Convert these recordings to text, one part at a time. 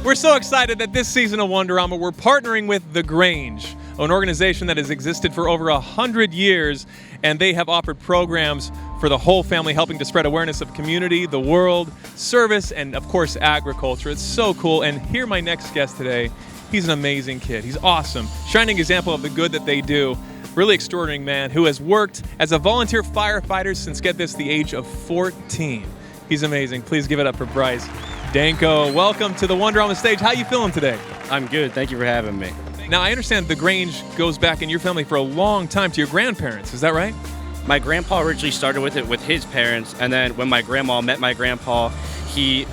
We're so excited that this season of Wonderama, we're partnering with the Grange, an organization that has existed for over 100 years, and they have offered programs for the whole family, helping to spread awareness of community, the world, service, and of course, agriculture. It's so cool. And here, my next guest today, he's an amazing kid. He's awesome, shining example of the good that they do. Really extraordinary man who has worked as a volunteer firefighter since, get this, the age of 14. He's amazing. Please give it up for Bryce Danko. Welcome to the Wonderama stage. How you feeling today? I'm good. Thank you for having me. Now, I understand the Grange goes back in your family for a long time to your grandparents. Is that right? My grandpa originally started with it with his parents, and then when my grandma met my grandpa, he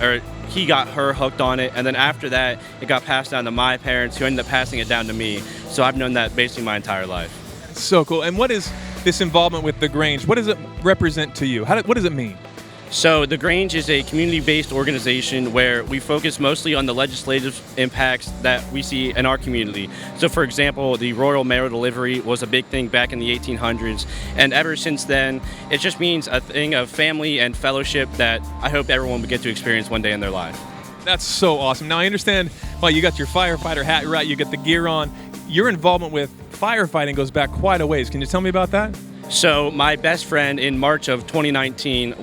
got her hooked on it, and then after that, it got passed down to my parents, who ended up passing it down to me. So I've known that basically my entire life. So cool. And what is this involvement with the Grange? What does it represent to you? What does it mean? So the Grange is a community-based organization where we focus mostly on the legislative impacts that we see in our community. So for example, the Royal Mail Delivery was a big thing back in the 1800s, and ever since then, it just means a thing of family and fellowship that I hope everyone would get to experience one day in their life. That's so awesome. Now I understand, well, you got your firefighter hat, right? You get the gear on. Your involvement with firefighting goes back quite a ways. Can you tell me about that? So my best friend in March of 2019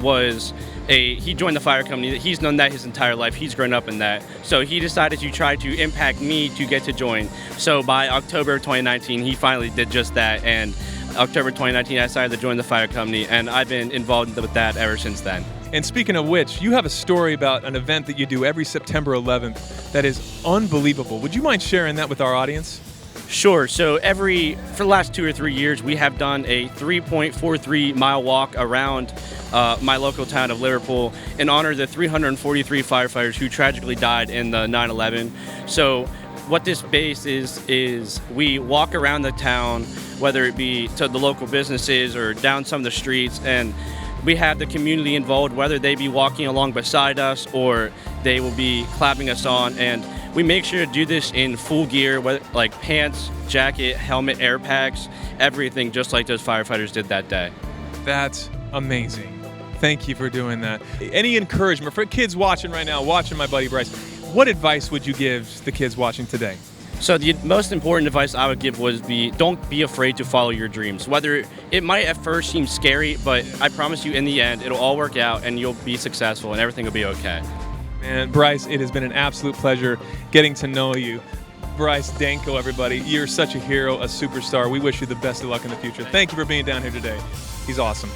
he joined the fire company. He's known that his entire life. He's grown up in that. So he decided to try to impact me to get to join. So by October 2019, he finally did just that. And October 2019, I decided to join the fire company, and I've been involved with that ever since then. And speaking of which, you have a story about an event that you do every September 11th that is unbelievable. Would you mind sharing that with our audience? Sure. So for the last 2 or 3 years, we have done a 3.43 mile walk around my local town of Liverpool in honor of the 343 firefighters who tragically died in the 9/11. So what this base is we walk around the town, whether it be to the local businesses or down some of the streets, and we have the community involved, whether they be walking along beside us or they will be clapping us on. And we make sure to do this in full gear, like pants, jacket, helmet, air packs, everything just like those firefighters did that day. That's amazing. Thank you for doing that. Any encouragement for kids watching right now, watching my buddy Bryce, what advice would you give the kids watching today? So the most important advice I would give would be, don't be afraid to follow your dreams. Whether it might at first seem scary, but I promise you in the end, it'll all work out and you'll be successful and everything will be okay. Man, Bryce, it has been an absolute pleasure getting to know you. Bryce Danko, everybody. You're such a hero, a superstar. We wish you the best of luck in the future. Thank you for being down here today. He's awesome.